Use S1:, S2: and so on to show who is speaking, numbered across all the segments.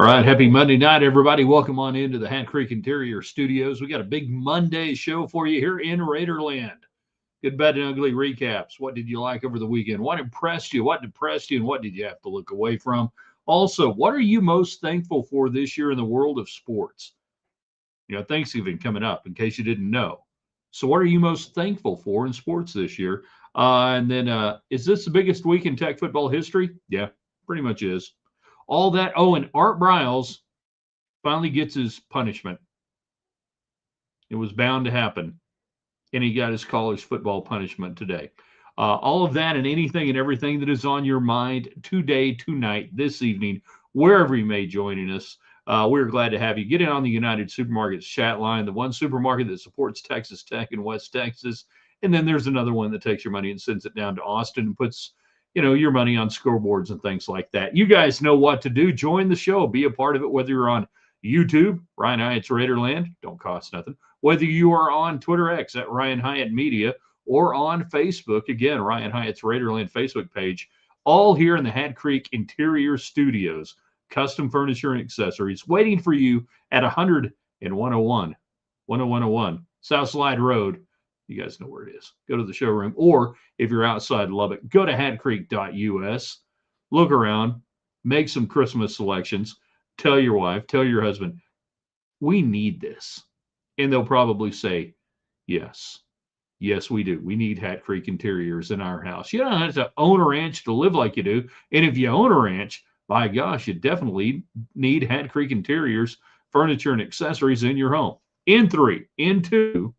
S1: All right, happy Monday night, everybody. Welcome on into the Hat Creek Interior Studios. We got a big Monday show for you here in Raiderland. Good, bad, and ugly recaps. What did you like over the weekend? What impressed you? What depressed you? And what did you have to look away from? Also, what are you most thankful for this year in the world of sports? Thanksgiving coming up, in case you didn't know. So, what are you most thankful for in sports this year? And then, is this the biggest week in tech football history? Yeah, pretty much is. All that. Oh, and Art Briles finally gets his punishment. It was bound to happen. And he got his college football punishment today. All of that and anything and everything that is on your mind today, tonight, this evening, wherever you may joining us. We're glad to have you. Get in on the United Supermarkets chat line, the one supermarket that supports Texas Tech in West Texas. And then there's another one that takes your money and sends it down to Austin and puts, your money on scoreboards and things like that. You guys know what to do. Join the show. Be a part of it, whether you're on YouTube, Ryan Hyatt's Raiderland, don't cost nothing. Whether you are on Twitter X at Ryan Hyatt Media or on Facebook, again, Ryan Hyatt's Raiderland Facebook page, all here in the Hat Creek Interior Studios, custom furniture and accessories, waiting for you at 100 and 101 South Slide Road. You guys know where it is. Go to the showroom. Or if you're outside Lubbock, go to hatcreek.us, look around, make some Christmas selections, tell your wife, tell your husband, we need this. And they'll probably say, yes. Yes, we do. We need Hat Creek Interiors in our house. You don't have to own a ranch to live like you do. And if you own a ranch, by gosh, you definitely need Hat Creek Interiors, furniture, and accessories in your home. In 3, in 2.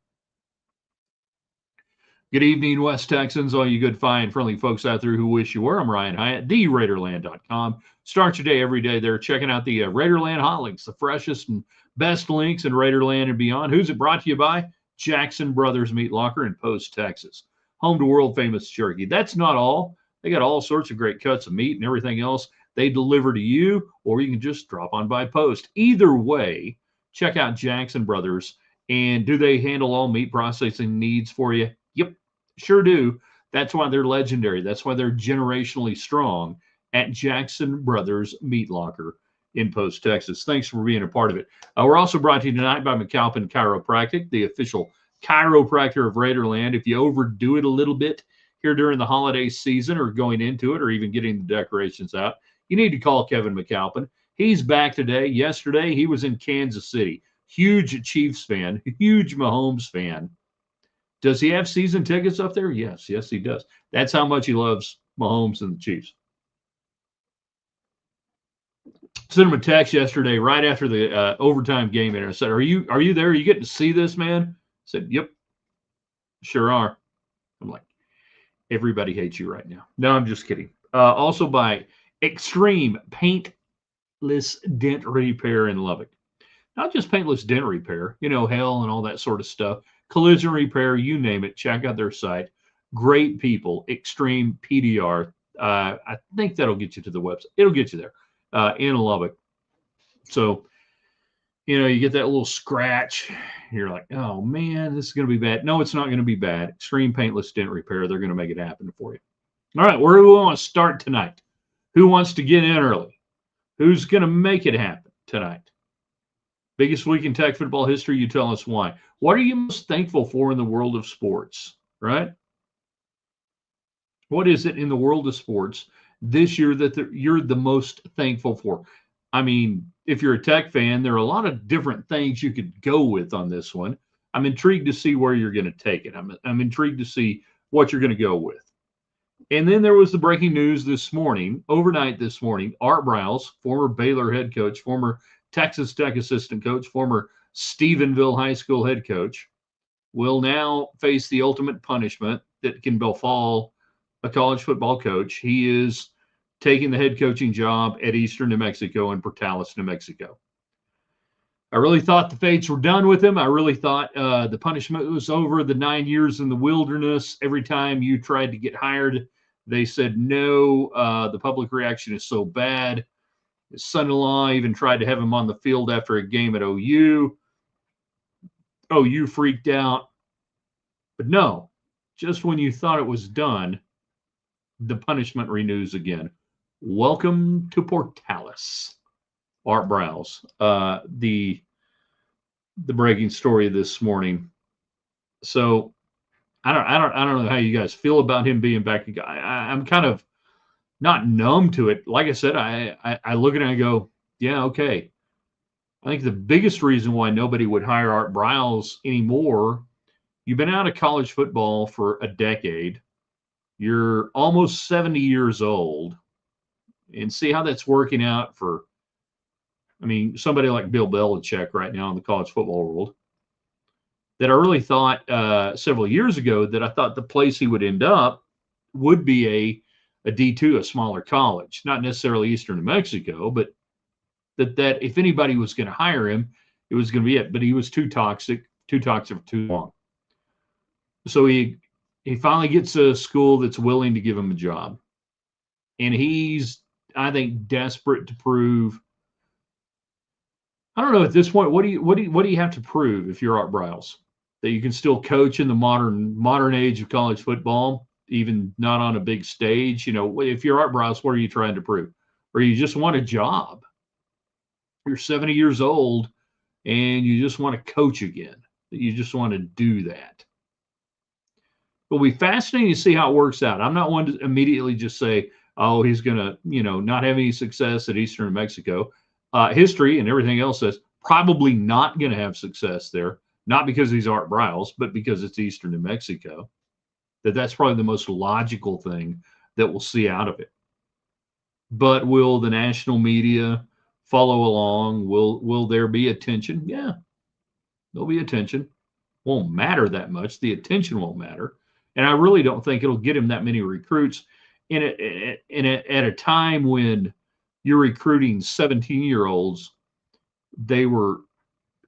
S1: Good evening, West Texans, all you good, fine, friendly folks out there who wish you were. I'm Ryan Hyatt, TheRaiderland.com. Start your day every day there checking out the Raiderland hot links, the freshest and best links in Raiderland and beyond. Who's it brought to you by? Jackson Brothers Meat Locker in Post, Texas. Home to world-famous jerky. That's not all. They got all sorts of great cuts of meat and everything else they deliver to you, or you can just drop on by post. Either way, check out Jackson Brothers. And do they handle all meat processing needs for you? Yep, sure do. That's why they're legendary. That's why they're generationally strong at Jackson Brothers Meat Locker in Post, Texas. Thanks for being a part of it. We're also brought to you tonight by McAlpin Chiropractic, the official chiropractor of Raiderland. If you overdo it a little bit here during the holiday season or going into it or even getting the decorations out, you need to call Kevin McAlpin. He's back today. Yesterday, he was in Kansas City. Huge Chiefs fan, huge Mahomes fan. Does he have season tickets up there? Yes, he does. That's how much he loves Mahomes and the Chiefs. Sent him a text yesterday right after the overtime game, and I said, "Are you there? Are you getting to see this, man?" I said, "Yep, sure are." I'm like, everybody hates you right now. No, I'm just kidding. Also by Extreme Paintless Dent Repair in Lubbock. Not just paintless dent repair, hail and all that sort of stuff. Collision repair, you name it. Check out their site. Great people. Extreme PDR. I think that'll get you to the website. It'll get you there. In Lubbock. So, you get that little scratch. You're like, oh, man, this is going to be bad. No, it's not going to be bad. Extreme Paintless Dent Repair. They're going to make it happen for you. All right, where do we want to start tonight? Who wants to get in early? Who's going to make it happen tonight? Biggest week in tech football history. You tell us why. What are you most thankful for in the world of sports, right? What is it in the world of sports this year that you're the most thankful for? I mean, if you're a Tech fan, there are a lot of different things you could go with on this one. I'm intrigued to see where you're going to take it. I'm intrigued to see what you're going to go with. And then there was the breaking news this morning, overnight this morning. Art Briles, former Baylor head coach, former Texas Tech assistant coach, former Stephenville High School head coach, will now face the ultimate punishment that can befall a college football coach. He is taking the head coaching job at Eastern New Mexico in Portales, New Mexico. I really thought the fates were done with him. I really thought the punishment was over. The 9 years in the wilderness, every time you tried to get hired, they said no. The public reaction is so bad. His son-in-law even tried to have him on the field after a game at OU. OU freaked out. But no, just when you thought it was done, the punishment renews again. Welcome to Portales. Art Briles. The breaking story this morning. So I don't know how you guys feel about him being back. I'm kind of not numb to it. Like I said, I look at it and I go, yeah, okay. I think the biggest reason why nobody would hire Art Briles anymore, you've been out of college football for a decade. You're almost 70 years old, and see how that's working out for, I mean, somebody like Bill Belichick right now in the college football world, that I really thought several years ago that I thought the place he would end up would be a D2, a smaller college, not necessarily Eastern New Mexico, but that if anybody was going to hire him, it was going to be it. But he was too toxic for too long. So he finally gets a school that's willing to give him a job, and he's, I think, desperate to prove. I don't know at this point. What do you have to prove if you're Art Briles? That you can still coach in the modern age of college football, even not on a big stage. You know, if you're Art Briles, what are you trying to prove? Or you just want a job? You're 70 years old and you just want to coach again. You just want to do that. It'll be fascinating to see how it works out. I'm not one to immediately just say, oh, he's going to, not have any success at Eastern New Mexico. History and everything else says probably not going to have success there, not because he's Art Briles, but because it's Eastern New Mexico. That's probably the most logical thing that we'll see out of it. But will the national media follow along? Will there be attention? Yeah, there'll be attention. Won't matter that much. The attention won't matter. And I really don't think it'll get him that many recruits at a time when you're recruiting 17-year-olds. They were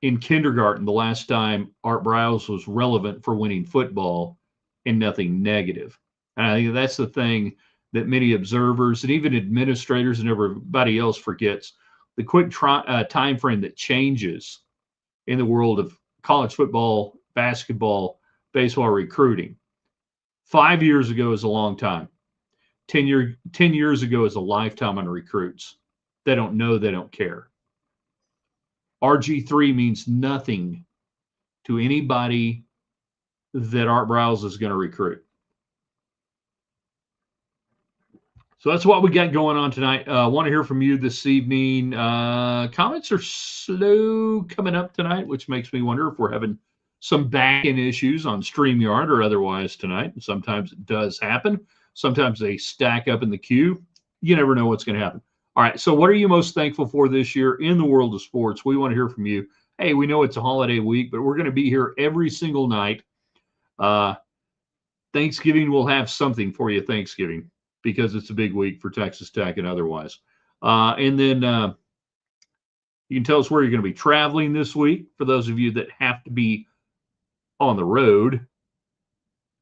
S1: in kindergarten the last time Art Briles was relevant for winning football, and nothing negative. And I think that's the thing that many observers and even administrators and everybody else forgets. The quick time frame that changes in the world of college football, basketball, baseball recruiting. 5 years ago is a long time. 10 years ago is a lifetime on recruits. They don't know, they don't care. RG3 means nothing to anybody that Art Briles is going to recruit. So that's what we got going on tonight. I want to hear from you this evening. Comments are slow coming up tonight, which makes me wonder if we're having some back-end issues on StreamYard or otherwise tonight. Sometimes it does happen. Sometimes they stack up in the queue. You never know what's going to happen. All right, so what are you most thankful for this year in the world of sports? We want to hear from you. Hey, we know it's a holiday week, but we're going to be here every single night. Thanksgiving, we'll have something for you Thanksgiving because it's a big week for Texas Tech and otherwise. And then you can tell us where you're going to be traveling this week for those of you that have to be on the road.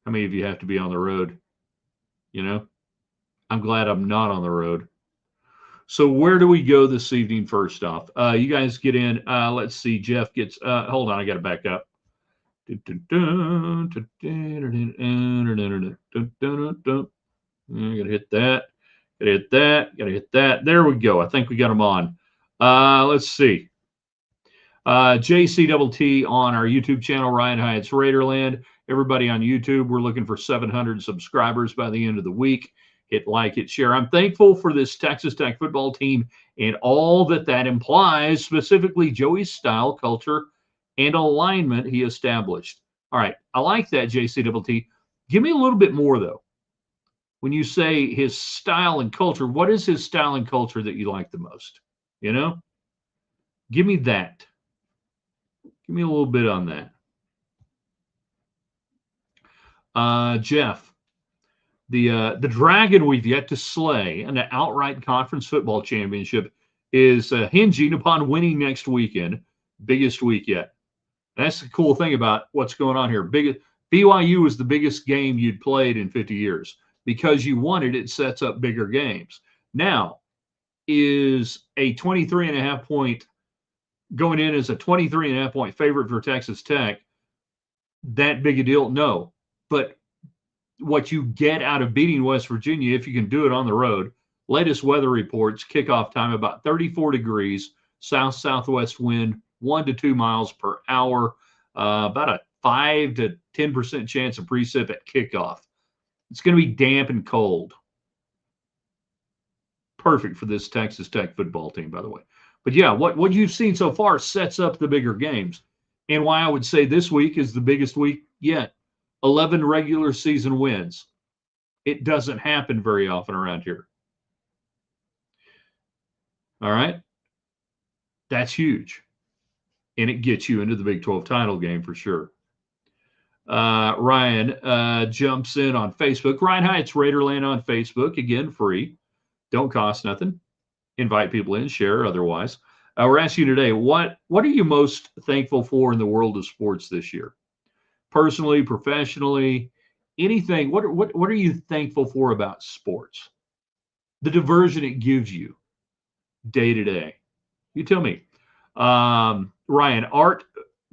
S1: How many of you have to be on the road? I'm glad I'm not on the road. So where do we go this evening first off? You guys get in. Let's see. Jeff gets, hold on, I got to back up. I gotta hit that. Gotta hit that. There we go. I think we got them on. Let's see. JCTT on our YouTube channel. Ryan Hyatt's Raiderland. Everybody on YouTube, we're looking for 700 subscribers by the end of the week. Hit like, hit share. I'm thankful for this Texas Tech football team and all that implies, specifically Joey's style, culture, and alignment he established. All right. I like that, JCTT. Give me a little bit more, though. When you say his style and culture, what is his style and culture that you like the most? Give me that. Give me a little bit on that. Jeff, the dragon we've yet to slay in the outright conference football championship is hinging upon winning next weekend. Biggest week yet. That's the cool thing about what's going on here. BYU was the biggest game you'd played in 50 years. Because you won it, it sets up bigger games. Now, is a 23.5 point going in as a 23.5 point favorite for Texas Tech that big a deal? No. But what you get out of beating West Virginia, if you can do it on the road, latest weather reports, kickoff time about 34 degrees, south-southwest wind, 1 to 2 miles per hour, about a 5 to 10% chance of precip at kickoff. It's going to be damp and cold. Perfect for this Texas Tech football team, by the way. But yeah, what you've seen so far sets up the bigger games. And why I would say this week is the biggest week yet. 11 regular season wins. It doesn't happen very often around here. All right? That's huge. And it gets you into the Big 12 title game for sure. Ryan jumps in on Facebook. Ryan, hi, it's Raiderland on Facebook. Again, free. Don't cost nothing. Invite people in, share otherwise. We're asking you today, what are you most thankful for in the world of sports this year? Personally, professionally, anything. What are you thankful for about sports? The diversion it gives you day to day. You tell me. Ryan, Art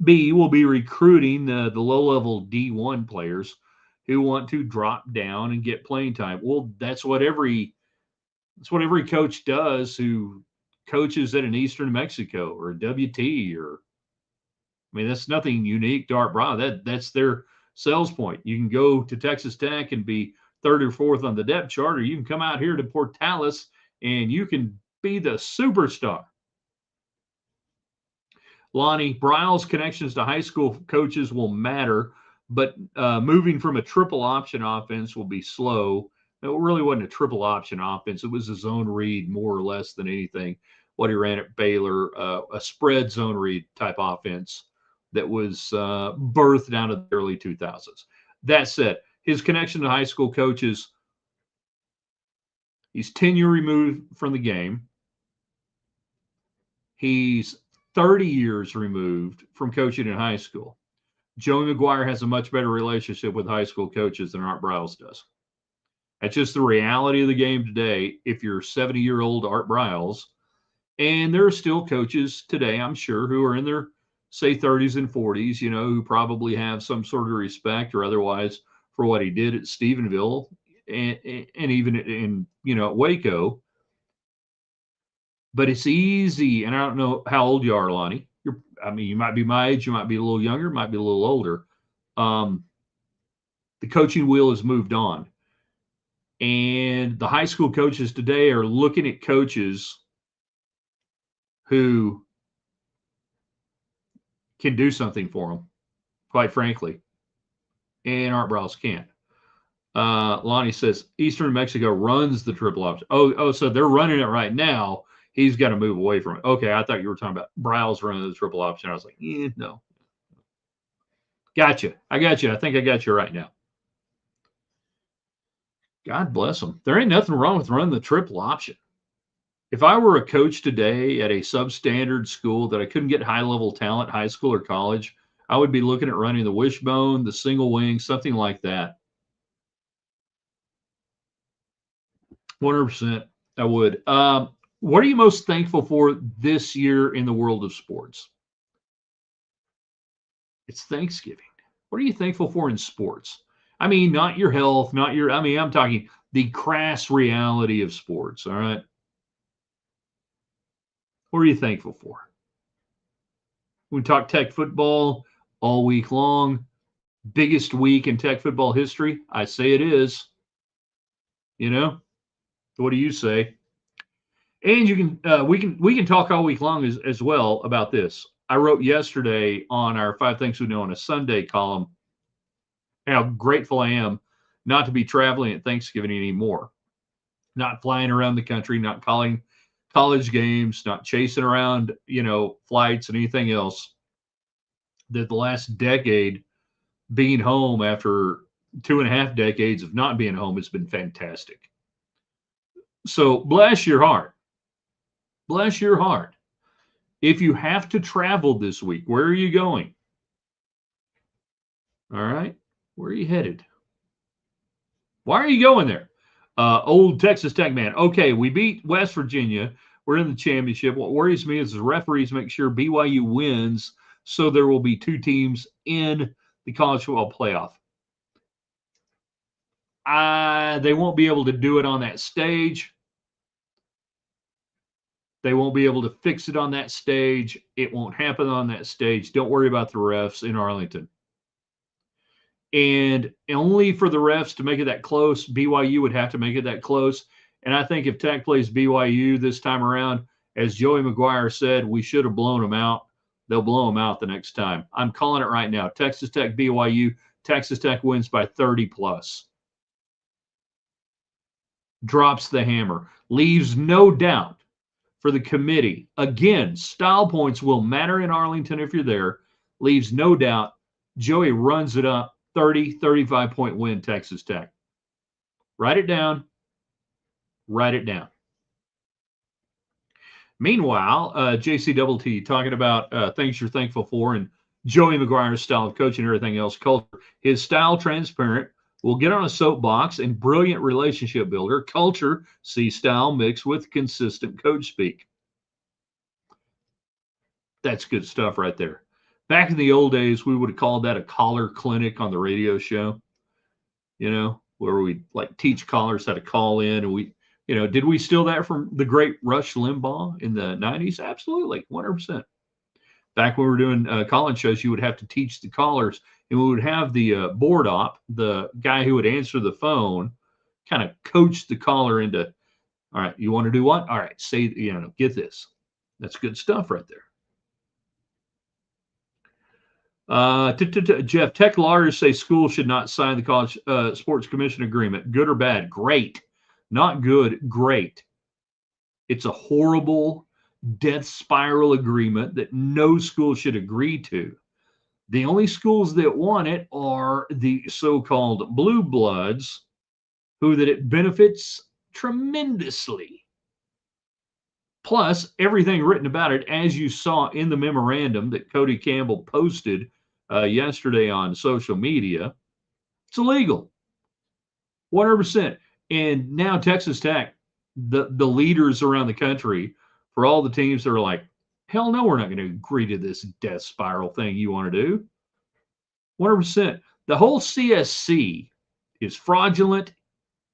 S1: B will be recruiting the low-level D1 players who want to drop down and get playing time. Well, that's what every coach does who coaches at an Eastern Mexico or a WT that's nothing unique to Art Briles. That's their sales point. You can go to Texas Tech and be third or fourth on the depth chart, or you can come out here to Portales and you can be the superstar. Lonnie, Briles' connections to high school coaches will matter, but moving from a triple option offense will be slow. It really wasn't a triple option offense. It was a zone read more or less than anything. What he ran at Baylor, a spread zone read type offense that was birthed down to the early 2000s. That said, his connection to high school coaches, he's 10 years removed from the game. He's 30 years removed from coaching in high school. Joey McGuire has a much better relationship with high school coaches than Art Briles does. That's just the reality of the game today. If you're 70-year-old Art Briles, and there are still coaches today, I'm sure, who are in their, say, 30s and 40s, who probably have some sort of respect or otherwise for what he did at Stephenville and even in, at Waco. But it's easy, and I don't know how old you are, Lonnie. You might be my age, you might be a little younger, might be a little older. The coaching wheel has moved on. And the high school coaches today are looking at coaches who can do something for them, quite frankly. And Art Briles can't. Lonnie says, Eastern Mexico runs the triple option. Oh, so they're running it right now. He's got to move away from it. Okay, I thought you were talking about Briles running the triple option. I was like, no. Gotcha. I got you. I think I got you right now. God bless them. There ain't nothing wrong with running the triple option. If I were a coach today at a substandard school that I couldn't get high-level talent, high school or college, I would be looking at running the wishbone, the single wing, something like that. 100%, I would. What are you most thankful for this year in the world of sports? It's Thanksgiving. What are you thankful for in sports? Not your health, I'm talking the crass reality of sports, all right? What are you thankful for? We talk Tech football all week long. Biggest week in Tech football history? I say it is. What do you say? And you can we can talk all week long as well about this. I wrote yesterday on our 5 Things We Know on a Sunday column how grateful I am not to be traveling at Thanksgiving anymore, not flying around the country, not calling college games, not chasing around, flights and anything else. That the last decade being home after 2.5 decades of not being home has been fantastic. So bless your heart. Bless your heart. If you have to travel this week, where are you going? All right. Where are you headed? Why are you going there? Old Texas Tech man. Okay, we beat West Virginia. We're in the championship. What worries me is the referees make sure BYU wins, so there will be 2 teams in the college football playoff. They won't be able to do it on that stage. They won't be able to fix it on that stage. It won't happen on that stage. Don't worry about the refs in Arlington. And only for the refs to make it that close, BYU would have to make it that close. And I think if Tech plays BYU this time around, as Joey McGuire said, we should have blown them out. They'll blow them out the next time. I'm calling it right now. Texas Tech, BYU. Texas Tech wins by 30 plus. Drops the hammer. Leaves no doubt for the committee. Again, style points will matter in Arlington if you're there. Leaves no doubt. Joey runs it up. 30, 35-point win, Texas Tech. Write it down. Write it down. Meanwhile, JCTT talking about things you're thankful for and Joey McGuire's style of coaching and everything else. Culture. His style, transparent, will get on a soapbox and brilliant relationship builder. Culture, see style mixed with consistent coach speak. That's good stuff right there. Back in the old days, we would have called that a caller clinic on the radio show, where we like teach callers how to call in. And we, did we steal that from the great Rush Limbaugh in the 90s? Absolutely, 100%. Back when we were doing call-in shows, you would have to teach the callers, and we would have the board op, the guy who would answer the phone, kind of coach the caller into, all right, you want to do what? All right, say, get this. That's good stuff right there. Jeff, Tech lawyers say schools should not sign the College Sports Commission agreement. Good or bad? Great. Not good. Great. It's a horrible death spiral agreement that no school should agree to. The only schools that want it are the so-called blue bloods, who that it benefits tremendously. Plus, everything written about it, as you saw in the memorandum that Cody Campbell posted yesterday on social media, it's illegal. 100%. And now Texas Tech, the leaders around the country, for all the teams that are like, hell no, we're not going to agree to this death spiral thing you want to do. 100%. The whole CSC is fraudulent.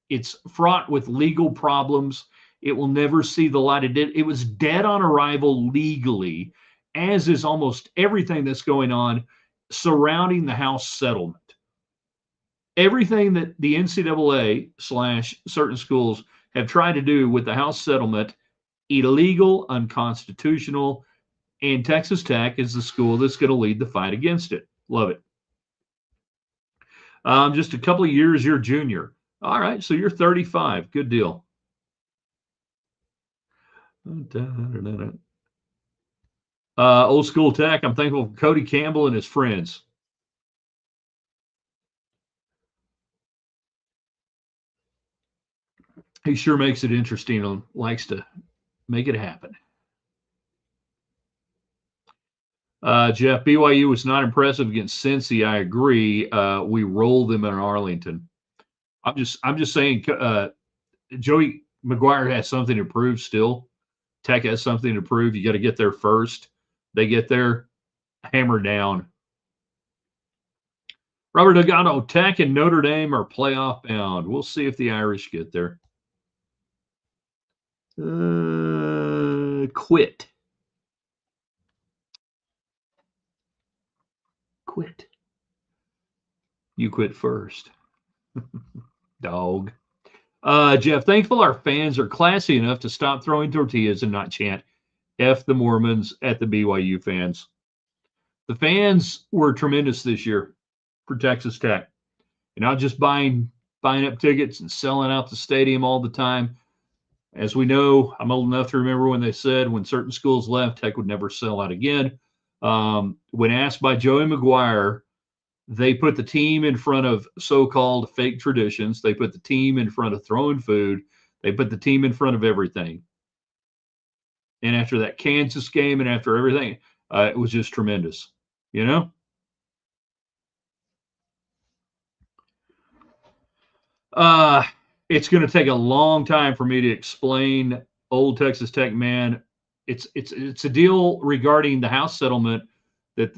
S1: It's fraught with legal problems. It will never see the light of day. It was dead on arrival legally, as is almost everything that's going on surrounding the House settlement. Everything that the NCAA / certain schools have tried to do with the House settlement, illegal, unconstitutional, and Texas Tech is the school that's going to lead the fight against it. Love it. Just a couple of years, you're junior. All right, so you're 35. Good deal. Old school Tech, I'm thankful for Cody Campbell and his friends. He sure makes it interesting and likes to make it happen. Jeff, BYU was not impressive against Cincy. I agree. We rolled them in Arlington. I'm just saying, Joey McGuire has something to prove still. Tech has something to prove. You got to get there first. They get there, hammer down. Robert Delgado, Tech and Notre Dame are playoff bound. We'll see if the Irish get there. Quit. You quit first. Dog. Jeff, thankful our fans are classy enough to stop throwing tortillas and not chant F the Mormons at the BYU fans. The fans were tremendous this year for Texas Tech. And not just buying up tickets and selling out the stadium all the time. As we know, I'm old enough to remember when they said when certain schools left, Tech would never sell out again. When asked by Joey McGuire, they put the team in front of so-called fake traditions. They put the team in front of throwing food. They put the team in front of everything. And after that Kansas game and after everything, it was just tremendous, It's going to take a long time for me to explain old Texas Tech, man. It's a deal regarding the House settlement that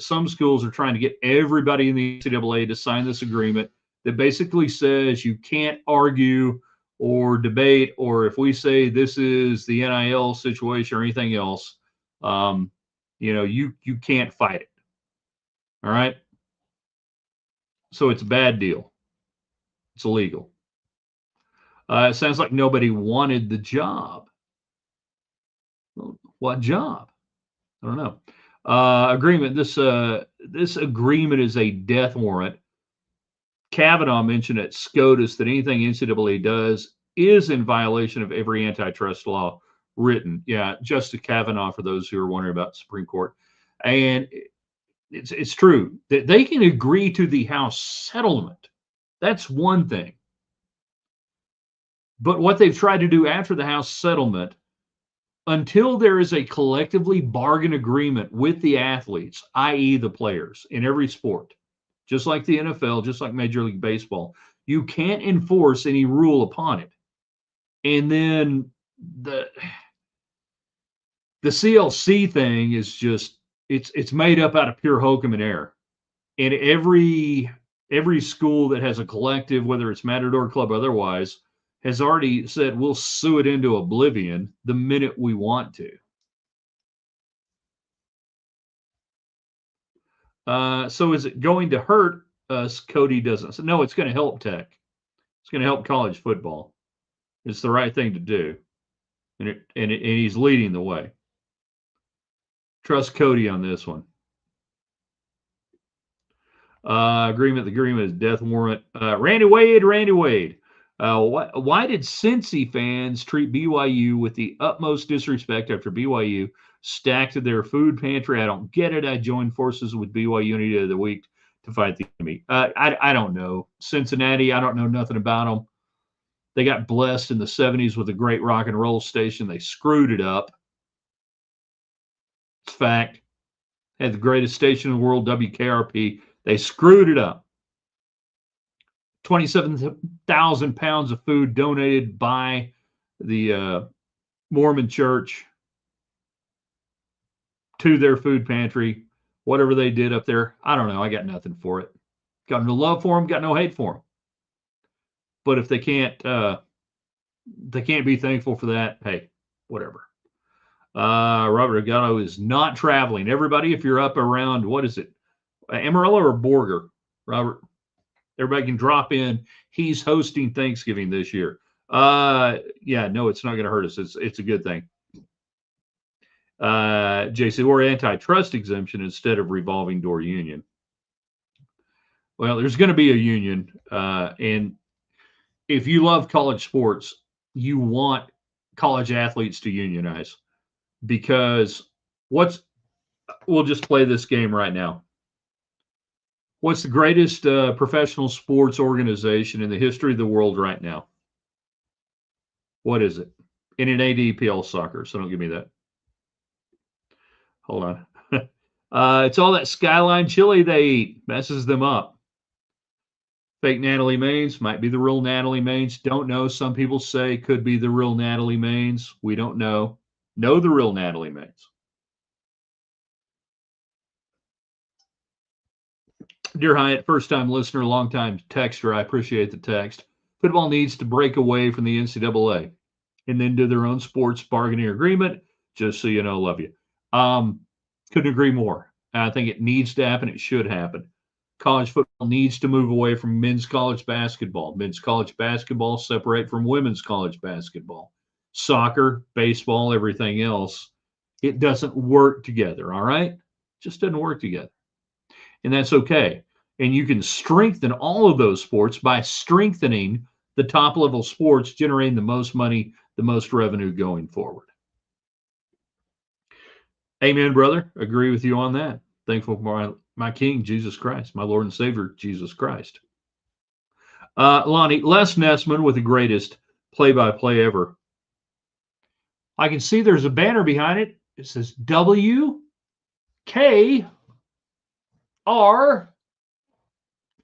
S1: some schools are trying to get everybody in the NCAA to sign this agreement that basically says you can't argue or debate, or if we say this is the NIL situation or anything else, you can't fight it. All right. So it's a bad deal. It's illegal. It sounds like nobody wanted the job. Well, what job? I don't know. Agreement. This agreement is a death warrant. Kavanaugh mentioned at SCOTUS that anything NCAA does is in violation of every antitrust law written. Yeah, Justice Kavanaugh, for those who are wondering about the Supreme Court. And it's true that they can agree to the House settlement. That's one thing. But what they've tried to do after the House settlement, until there is a collectively bargain agreement with the athletes, i.e. the players in every sport, just like the NFL, just like Major League Baseball, you can't enforce any rule upon it. And then the CLC thing is just, it's made up out of pure hokum and air. And every school that has a collective, whether it's Matador Club or otherwise, has already said we'll sue it into oblivion the minute we want to. So is it going to hurt us? Cody doesn't. So no, it's going to help Tech. It's going to help college football. It's the right thing to do, and he's leading the way. Trust Cody on this one. Agreement. The agreement is death warrant. Randy Wade. Why did Cincy fans treat BYU with the utmost disrespect after BYU stacked their food pantry? I don't get it. I joined forces with BYU any day of the week to fight the enemy. I don't know. Cincinnati, I don't know nothing about them. They got blessed in the 70s with a great rock and roll station. They screwed it up. It's fact. Had the greatest station in the world, WKRP. They screwed it up. 27,000 pounds of food donated by the Mormon church to their food pantry. Whatever they did up there, I don't know. I got nothing for it. Got no love for them, got no hate for them. But if they can't be thankful for that, hey, whatever. Robert Agano is not traveling. Everybody, if you're up around, what is it, Amarillo or Borger, Robert? Everybody can drop in. He's hosting Thanksgiving this year. Yeah, no, it's not going to hurt us. It's a good thing. JC, or antitrust exemption instead of revolving door union. Well, there's going to be a union, and if you love college sports, you want college athletes to unionize, because we'll just play this game right now. What's the greatest professional sports organization in the history of the world right now? What is it? In an ADPL soccer, so don't give me that. Hold on. It's all that Skyline chili they eat. Messes them up. Fake Natalie Maines. Might be the real Natalie Maines. Don't know. Some people say could be the real Natalie Maines. We don't know. Know the real Natalie Maines. Dear Hyatt, first-time listener, long-time texter. I appreciate the text. Football needs to break away from the NCAA and then do their own sports bargaining agreement. Just so you know, love you. Couldn't agree more. I think it needs to happen. It should happen. College football needs to move away from men's college basketball. Men's college basketball separate from women's college basketball. Soccer, baseball, everything else. It doesn't work together, all right? It just doesn't work together. And that's okay. And you can strengthen all of those sports by strengthening the top level sports, generating the most money, the most revenue going forward. Amen, brother. Agree with you on that. Thankful for my King, Jesus Christ, my Lord and Savior, Jesus Christ. Lonnie, Les Nessman with the greatest play-by-play ever. I can see there's a banner behind it. It says WKRP.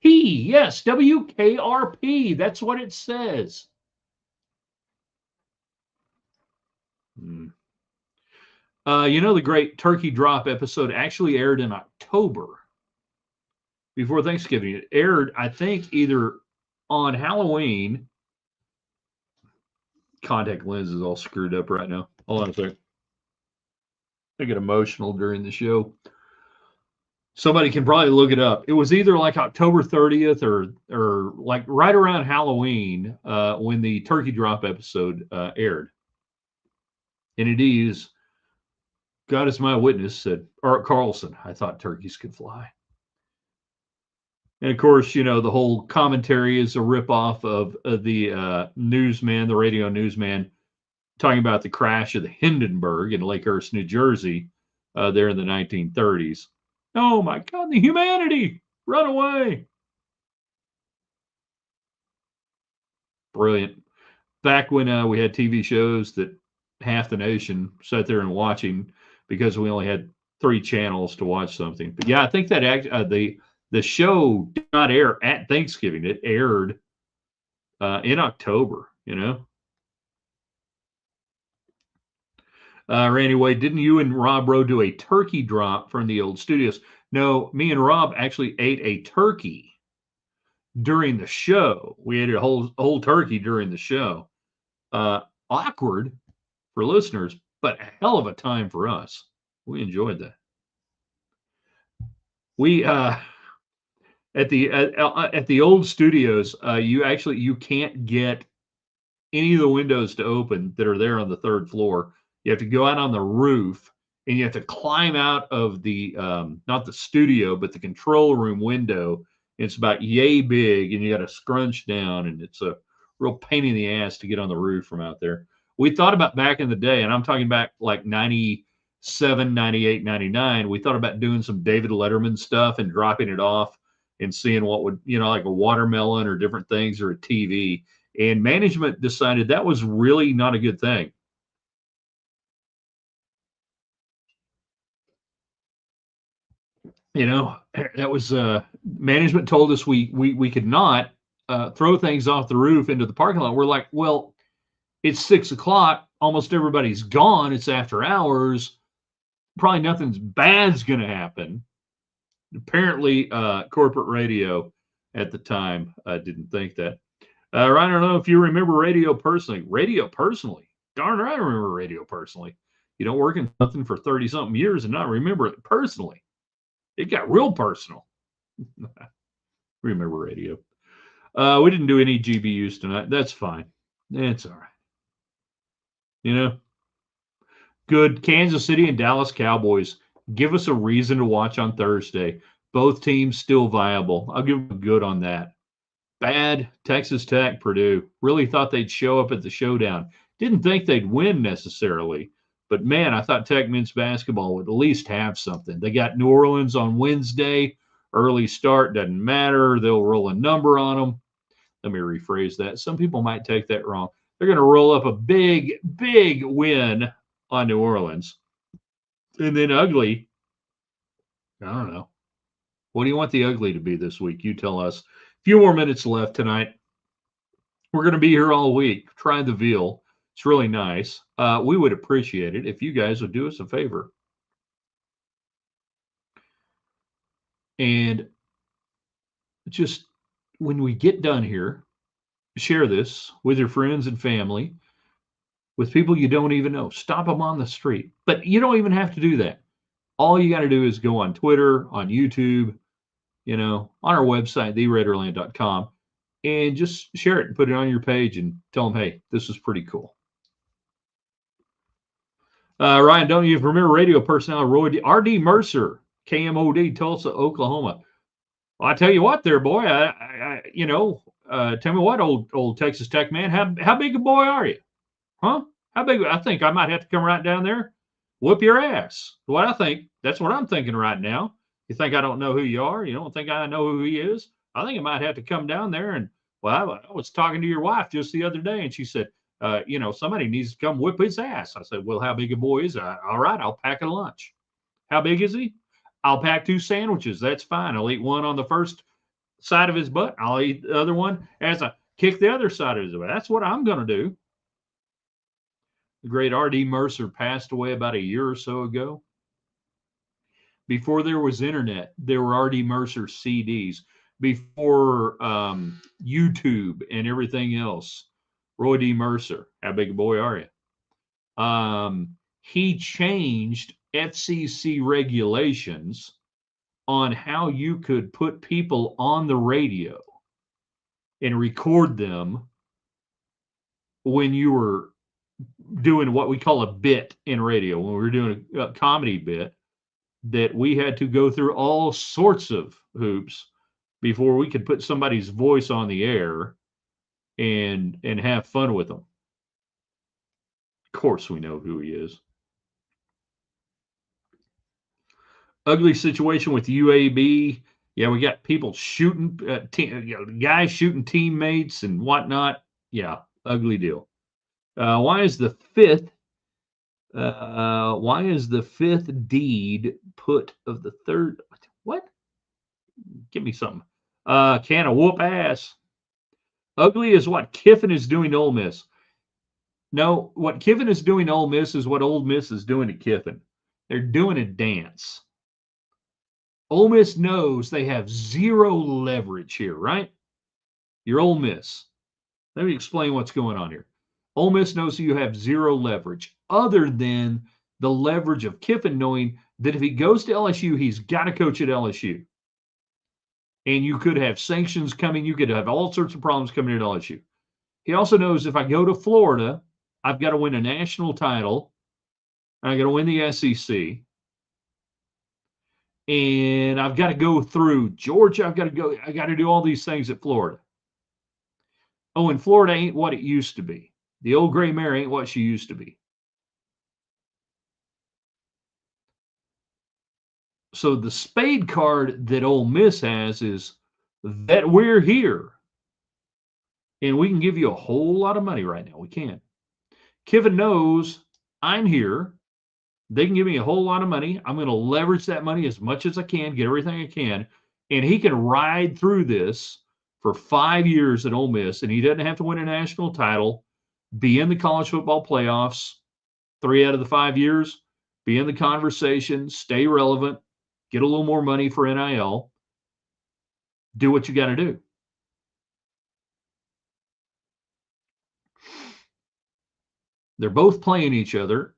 S1: Yes, WKRP. That's what it says. The great Turkey Drop episode actually aired in October before Thanksgiving. It aired, I think, either on Halloween contact lens is all screwed up right now. Hold on a second. I get emotional during the show. Somebody can probably look it up. It was either like October 30th or like right around Halloween when the turkey drop episode aired. And it is, God is my witness, said Art Carlson, I thought turkeys could fly. And of course, you know, the whole commentary is a ripoff of the newsman, the radio newsman, talking about the crash of the Hindenburg in Lakehurst, New Jersey, there in the 1930s. Oh my God, the humanity! Run away! Brilliant. Back when we had TV shows that half the nation sat there and watching because we only had 3 channels to watch something. But yeah, I think that the show did not air at Thanksgiving. It aired in October. You know. Randy Wade, didn't you and Rob Rowe do a turkey drop from the old studios? No, me and Rob actually ate a turkey during the show. We ate a whole turkey during the show. Awkward for listeners, but a hell of a time for us. We enjoyed that. We at the old studios, you can't get any of the windows to open that are there on the 3rd floor. You have to go out on the roof and you have to climb out of the not the studio but the control room window. It's about yay big and you got to scrunch down and it's a real pain in the ass to get on the roof from out there. We thought about back in the day, and I'm talking back like 97, 98, 99. We thought about doing some David Letterman stuff and dropping it off and seeing what would, you know, like a watermelon or different things or a TV. And management decided that was really not a good thing. You know, that was management told us we could not throw things off the roof into the parking lot. We're like, well, it's 6 o'clock. Almost everybody's gone. It's after hours. Probably nothing's bad's going to happen. Apparently, corporate radio at the time didn't think that. Ryan, I don't know if you remember radio personally. Radio personally? Darn right, I remember radio personally. You don't work in something for 30 something years and not remember it personally. It got real personal. Remember radio. We didn't do any GBUs tonight. That's fine. It's all right. You know, good. Kansas City and Dallas Cowboys. Give us a reason to watch on Thursday. Both teams still viable. I'll give them a good on that. Bad Texas Tech, Purdue. Really thought they'd show up at the showdown. Didn't think they'd win necessarily. But man, I thought Tech men's basketball would at least have something. They got New Orleans on Wednesday. Early start doesn't matter. They'll roll a number on them. Let me rephrase that. Some people might take that wrong. They're going to roll up a big, big win on New Orleans. And then ugly. I don't know. What do you want the ugly to be this week? You tell us. A few more minutes left tonight. We're going to be here all week. Try the veal. It's really nice. We would appreciate it if you guys would do us a favor. And just when we get done here, share this with your friends and family, with people you don't even know. Stop them on the street. But you don't even have to do that. All you got to do is go on Twitter, on YouTube, you know, on our website, theraiderland.com, and just share it and put it on your page and tell them, hey, this is pretty cool. Ryan, don't you remember radio personality R.D. Mercer, KMOD, Tulsa, Oklahoma? Well, I tell you what, there, boy. Tell me what, old Texas Tech man. How big a boy are you? Huh? How big? I think I might have to come right down there, whoop your ass. What I think. That's what I'm thinking right now. You think I don't know who you are? You don't think I know who he is? I think I might have to come down there and. Well, I was talking to your wife just the other day, and she said, somebody needs to come whip his ass. I said, well, how big a boy is that? All right, I'll pack a lunch. How big is he? I'll pack 2 sandwiches. That's fine. I'll eat one on the first side of his butt. I'll eat the other one as I kick the other side of his butt. That's what I'm going to do. The great R.D. Mercer passed away about a year or so ago. Before there was internet, there were R.D. Mercer CDs. Before YouTube and everything else, Roy D. Mercer. How big a boy are you? He changed FCC regulations on how you could put people on the radio and record them when you were doing what we call a bit in radio, when we were doing a comedy bit, that we had to go through all sorts of hoops before we could put somebody's voice on the air and have fun with them. Of course, we know who he is. Ugly situation with UAB. Yeah, we got people shooting, guys shooting teammates and whatnot. Yeah, ugly deal. Why is the fifth deed put of the third? What? Give me something. Can of whoop ass. Ugly is what Kiffin is doing to Ole Miss. No, what Kiffin is doing to Ole Miss is what Ole Miss is doing to Kiffin. They're doing a dance. Ole Miss knows they have zero leverage here, right? You're Ole Miss. Let me explain what's going on here. Ole Miss knows you have zero leverage other than the leverage of Kiffin knowing that if he goes to LSU, he's got to coach at LSU. And you could have sanctions coming. You could have all sorts of problems coming at LSU. He also knows if I go to Florida, I've got to win a national title. I got to win the SEC. And I've got to go through Georgia. I got to do all these things at Florida. Oh, and Florida ain't what it used to be. The old gray mare ain't what she used to be. So the spade card that Ole Miss has is that we're here. And we can give you a whole lot of money right now. We can. Kiffin knows I'm here. They can give me a whole lot of money. I'm going to leverage that money as much as I can, get everything I can. And he can ride through this for 5 years at Ole Miss, and he doesn't have to win a national title, be in the college football playoffs 3 out of the 5 years, be in the conversation, stay relevant, get a little more money for NIL, do what you got to do. They're both playing each other.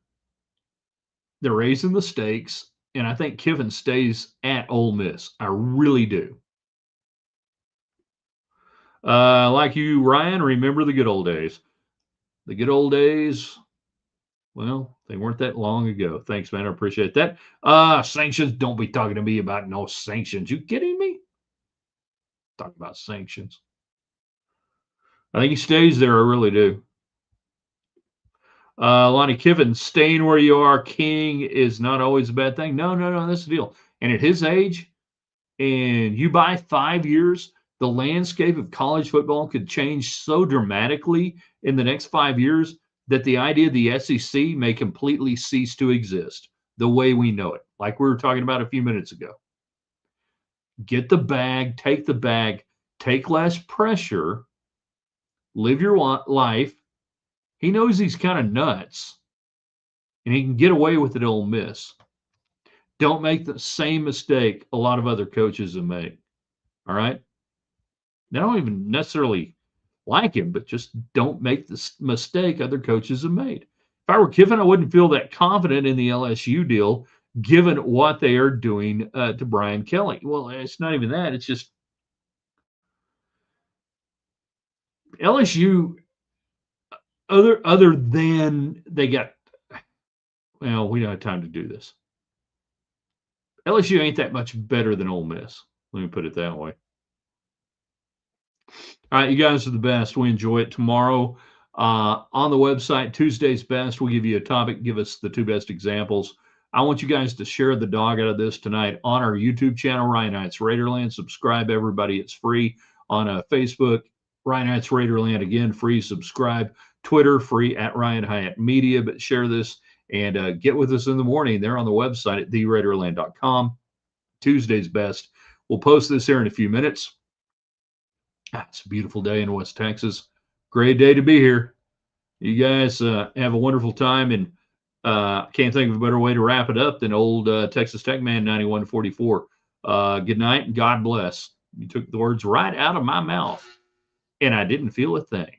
S1: They're raising the stakes, and I think Kiffin stays at Ole Miss. I really do. Like you, Ryan, remember the good old days. The good old days, well, they weren't that long ago. Thanks, man. I appreciate that. Sanctions. Don't be talking to me about no sanctions. You kidding me? Talk about sanctions. I think he stays there. I really do. Lonnie Kiffin, staying where you are, king, is not always a bad thing. No, that's the deal. And at his age, and you buy 5 years, the landscape of college football could change so dramatically in the next 5 years that the idea of the SEC may completely cease to exist the way we know it, like we were talking about a few minutes ago. Get the bag, take less pressure, live your life. He knows he's kind of nuts, and he can get away with it at Ole Miss. Don't make the same mistake a lot of other coaches have made. All right? They don't even necessarily like him, but just don't make the mistake other coaches have made. If I were Kiffin, I wouldn't feel that confident in the LSU deal, given what they are doing to Brian Kelly. Well, it's not even that. It's just LSU, other than they got, well, we don't have time to do this. LSU ain't that much better than Ole Miss. Let me put it that way. All right, you guys are the best. We enjoy it. Tomorrow on the website, Tuesday's Best, we'll give you a topic, give us the 2 best examples. I want you guys to share the dog out of this tonight on our YouTube channel, Ryan Hyatt's Raiderland. Subscribe, everybody. It's free. On Facebook, Ryan Hyatt's Raiderland, again, free. Subscribe. Twitter, free, at Ryan Hyatt Media. But share this and get with us in the morning. They're on the website at theraiderland.com. Tuesday's Best. We'll post this here in a few minutes. It's a beautiful day in West Texas. Great day to be here. You guys have a wonderful time, and can't think of a better way to wrap it up than old Texas Tech Man 9144. Good night and God bless. You took the words right out of my mouth, and I didn't feel a thing.